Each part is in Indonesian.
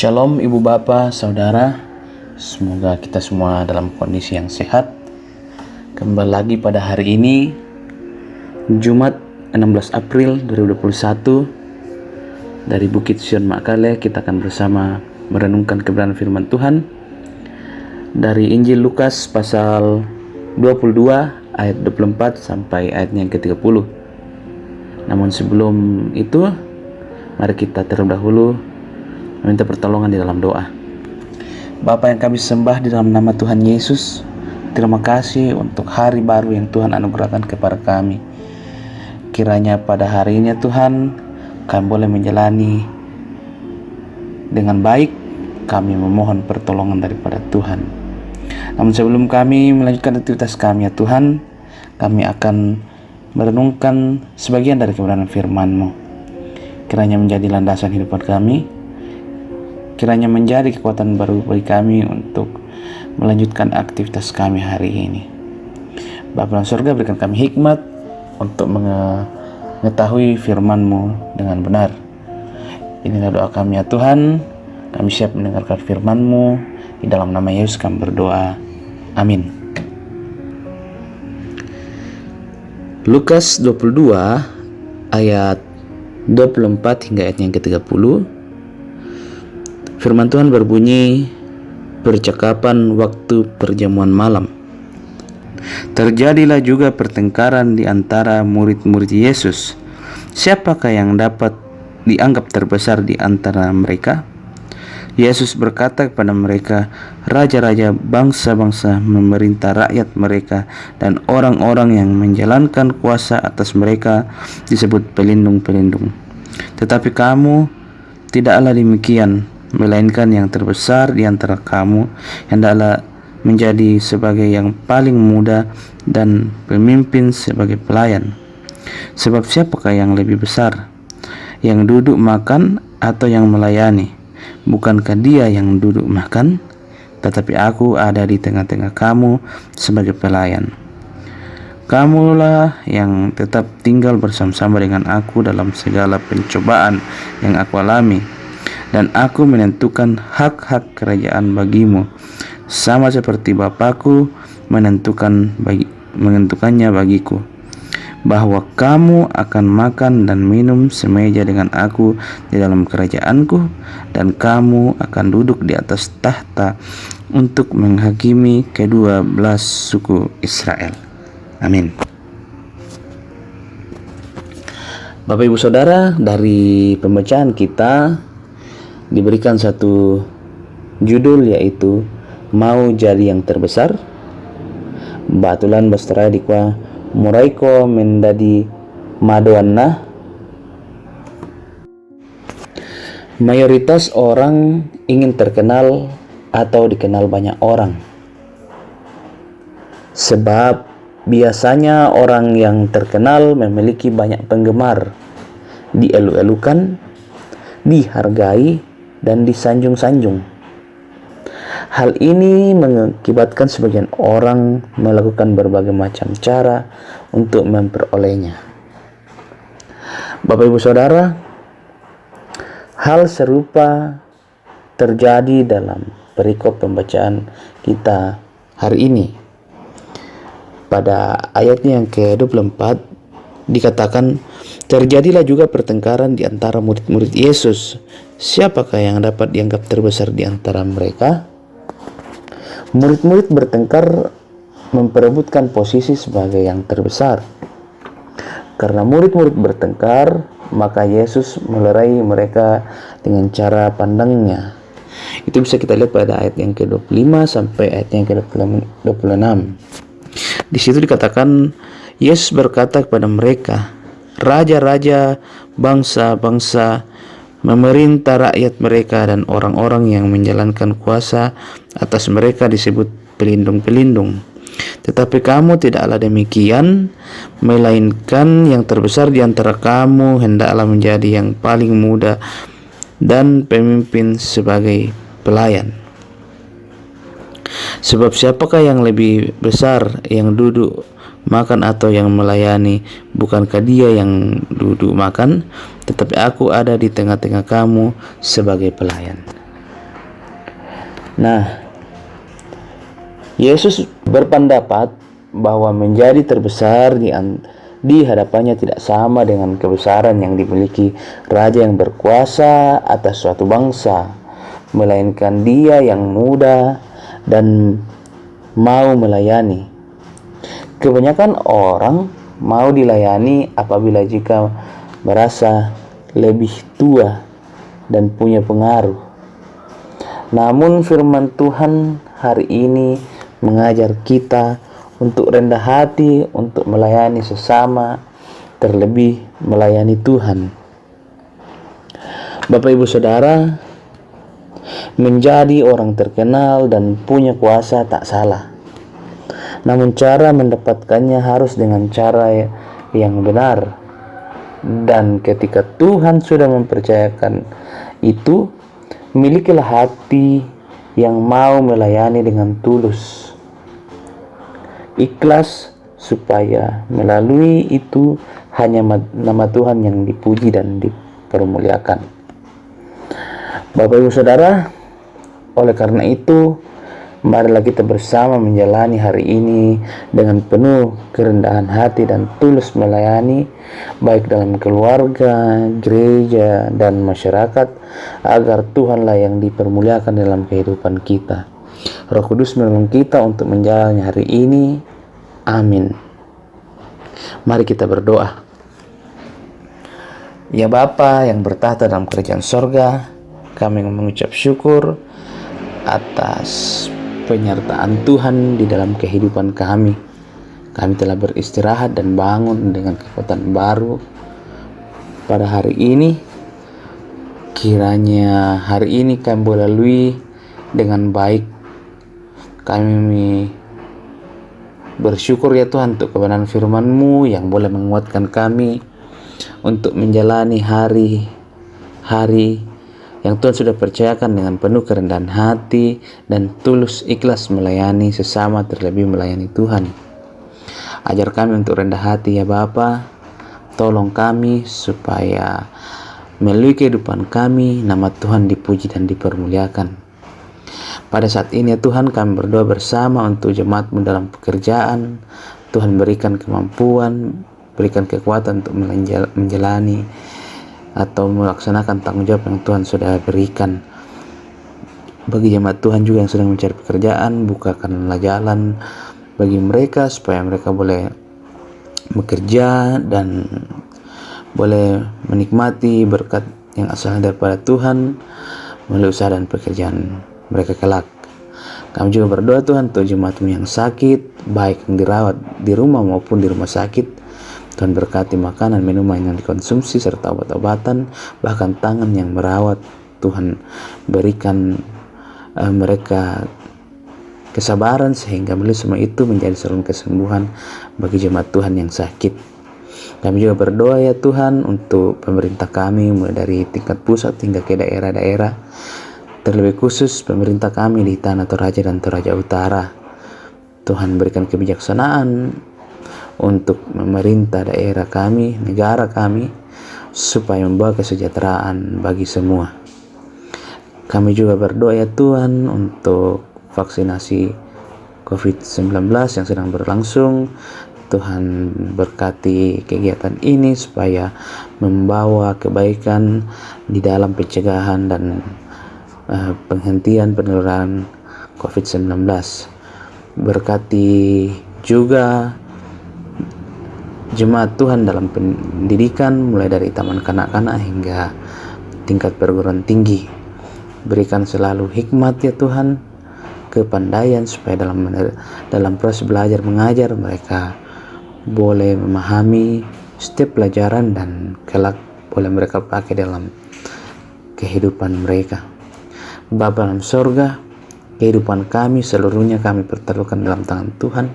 Shalom Ibu Bapak, Saudara. Semoga kita semua dalam kondisi yang sehat. Kembali lagi pada hari ini, Jumat 16 April 2021. Dari Bukit Sion Makale kita akan bersama merenungkan kebenaran firman Tuhan dari Injil Lukas pasal 22 ayat 24 sampai ayatnya yang ke-30. Namun sebelum itu, mari kita terlebih dahulu meminta pertolongan di dalam doa. Bapa yang kami sembah di dalam nama Tuhan Yesus, terima kasih untuk hari baru yang Tuhan anugerahkan kepada kami. Kiranya pada hari ini Tuhan, kami boleh menjalani dengan baik. Kami memohon pertolongan daripada Tuhan. Namun sebelum kami melanjutkan aktivitas kami ya Tuhan, kami akan merenungkan sebagian dari kebenaran firman-Mu. Kiranya menjadi landasan hidup kami. Kiranya menjadi kekuatan baru bagi kami untuk melanjutkan aktivitas kami hari ini. Bapa dalam surga, berikan kami hikmat untuk mengetahui firman-Mu dengan benar. Inilah doa kami ya Tuhan. Kami siap mendengarkan firman-Mu. Di dalam nama Yesus kami berdoa. Amin. Lukas 22 ayat 24 hingga ayat yang ke-30. Firman Tuhan berbunyi, percakapan waktu perjamuan malam. Terjadilah juga pertengkaran di antara murid-murid Yesus. Siapakah yang dapat dianggap terbesar di antara mereka? Yesus berkata kepada mereka, raja-raja bangsa-bangsa memerintah rakyat mereka, dan orang-orang yang menjalankan kuasa atas mereka disebut pelindung-pelindung. Tetapi kamu tidaklah demikian, melainkan yang terbesar di antara kamu hendaklah menjadi sebagai yang paling muda dan pemimpin sebagai pelayan. Sebab siapakah yang lebih besar, yang duduk makan atau yang melayani? Bukankah dia yang duduk makan? Tetapi aku ada di tengah-tengah kamu sebagai pelayan. Kamulah yang tetap tinggal bersama-sama dengan aku dalam segala pencobaan yang aku alami, dan aku menentukan hak-hak kerajaan bagimu, sama seperti Bapakku menentukannya bagiku, bahwa kamu akan makan dan minum semeja dengan aku di dalam kerajaanku, dan kamu akan duduk di atas tahta untuk menghakimi ke-12 suku Israel. Amin. Bapak Ibu Saudara, dari pembacaan kita diberikan satu judul, yaitu mau jadi yang terbesar. Batulan bastara dikwa muraiko mendadi madoanna. Mayoritas orang ingin terkenal atau dikenal banyak orang, sebab biasanya orang yang terkenal memiliki banyak penggemar, dielu-elukan, dihargai, dan disanjung-sanjung. Hal ini mengakibatkan sebagian orang melakukan berbagai macam cara untuk memperolehnya. Bapak Ibu Saudara, hal serupa terjadi dalam perikop pembacaan kita hari ini. Pada ayatnya yang ke-24 dikatakan, terjadilah juga pertengkaran di antara murid-murid Yesus. Siapakah yang dapat dianggap terbesar di antara mereka? Murid-murid bertengkar memperebutkan posisi sebagai yang terbesar. Karena murid-murid bertengkar, maka Yesus melerai mereka dengan cara pandangnya. Itu bisa kita lihat pada ayat yang ke-25 sampai ayat yang ke-26. Di situ dikatakan, Yesus berkata kepada mereka, raja-raja bangsa-bangsa memerintah rakyat mereka, dan orang-orang yang menjalankan kuasa atas mereka disebut pelindung-pelindung. Tetapi kamu tidaklah demikian, melainkan yang terbesar di antara kamu hendaklah menjadi yang paling muda dan pemimpin sebagai pelayan. Sebab siapakah yang lebih besar, yang duduk makan atau yang melayani? Bukankah dia yang duduk makan? Tetapi aku ada di tengah-tengah kamu sebagai pelayan. Nah, Yesus berpendapat bahwa menjadi terbesar di hadapannya tidak sama dengan kebesaran yang dimiliki raja yang berkuasa atas suatu bangsa, melainkan dia yang muda dan mau melayani. Kebanyakan orang mau dilayani apabila jika merasa lebih tua dan punya pengaruh. Namun firman Tuhan hari ini mengajar kita untuk rendah hati, untuk melayani sesama, terlebih melayani Tuhan. Bapak Ibu Saudara, menjadi orang terkenal dan punya kuasa tak salah. Namun cara mendapatkannya harus dengan cara yang benar. Dan ketika Tuhan sudah mempercayakan itu, milikilah hati yang mau melayani dengan tulus, ikhlas, supaya melalui itu hanya nama Tuhan yang dipuji dan dipermuliakan. Bapak Ibu Saudara, oleh karena itu, marilah kita bersama menjalani hari ini dengan penuh kerendahan hati dan tulus melayani, baik dalam keluarga, gereja, dan masyarakat, agar Tuhanlah yang dipermuliakan dalam kehidupan kita. Roh Kudus menolong kita untuk menjalani hari ini. Amin. Mari kita berdoa. Ya Bapa yang bertahta dalam kerajaan sorga, kami mengucap syukur atas penyertaan Tuhan di dalam kehidupan kami. Kami telah beristirahat dan bangun dengan kekuatan baru pada hari ini. Kiranya hari ini kami boleh lalui dengan baik. Kami bersyukur ya Tuhan untuk kebenaran firman-Mu yang boleh menguatkan kami untuk menjalani hari-hari yang Tuhan sudah percayakan dengan penuh kerendahan hati dan tulus ikhlas melayani sesama, terlebih melayani Tuhan. Ajar kami untuk rendah hati ya Bapa. Tolong kami supaya melalui kehidupan kami nama Tuhan dipuji dan dipermuliakan. Pada saat ini ya Tuhan, kami berdoa bersama untuk jemaat-Mu dalam pekerjaan. Tuhan berikan kemampuan, berikan kekuatan untuk menjalani atau melaksanakan tanggung jawab yang Tuhan sudah berikan. Bagi jemaat Tuhan juga yang sedang mencari pekerjaan, bukakanlah jalan bagi mereka supaya mereka boleh bekerja dan boleh menikmati berkat yang asalnya daripada Tuhan melalui usaha dan pekerjaan mereka kelak. Kami juga berdoa Tuhan untuk jemaat-Mu yang sakit, baik yang dirawat di rumah maupun di rumah sakit. Tuhan berkati makanan, minuman yang dikonsumsi, serta obat-obatan, bahkan tangan yang merawat. Tuhan berikan mereka kesabaran sehingga melalui semua itu menjadi saluran kesembuhan bagi jemaat Tuhan yang sakit. Kami juga berdoa ya Tuhan untuk pemerintah kami, mulai dari tingkat pusat hingga ke daerah-daerah, terlebih khusus pemerintah kami di Tanah Toraja dan Toraja Utara. Tuhan berikan kebijaksanaan untuk memerintah daerah kami, negara kami, supaya membawa kesejahteraan bagi semua. Kami juga berdoa ya Tuhan untuk vaksinasi COVID-19 yang sedang berlangsung. Tuhan berkati kegiatan ini supaya membawa kebaikan di dalam pencegahan dan penghentian penularan COVID-19. Berkati juga jemaat Tuhan dalam pendidikan, mulai dari taman kanak-kanak hingga tingkat perguruan tinggi. Berikan selalu hikmat ya Tuhan, kepandaian supaya dalam proses belajar mengajar mereka boleh memahami setiap pelajaran dan kelak boleh mereka pakai dalam kehidupan mereka. Bapa dalam sorga, kehidupan kami seluruhnya kami pertaruhkan dalam tangan Tuhan.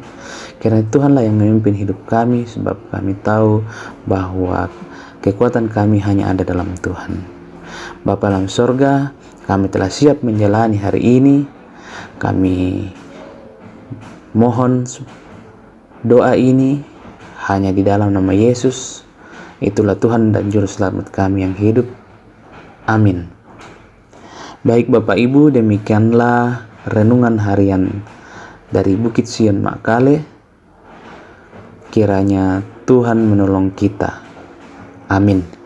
Karena Tuhanlah yang memimpin hidup kami, sebab kami tahu bahwa kekuatan kami hanya ada dalam Tuhan. Bapa dalam sorga, kami telah siap menjalani hari ini. Kami mohon doa ini hanya di dalam nama Yesus. Itulah Tuhan dan Juru Selamat kami yang hidup. Amin. Baik Bapak Ibu, demikianlah renungan harian dari Bukit Sion Makale. Kiranya Tuhan menolong kita. Amin.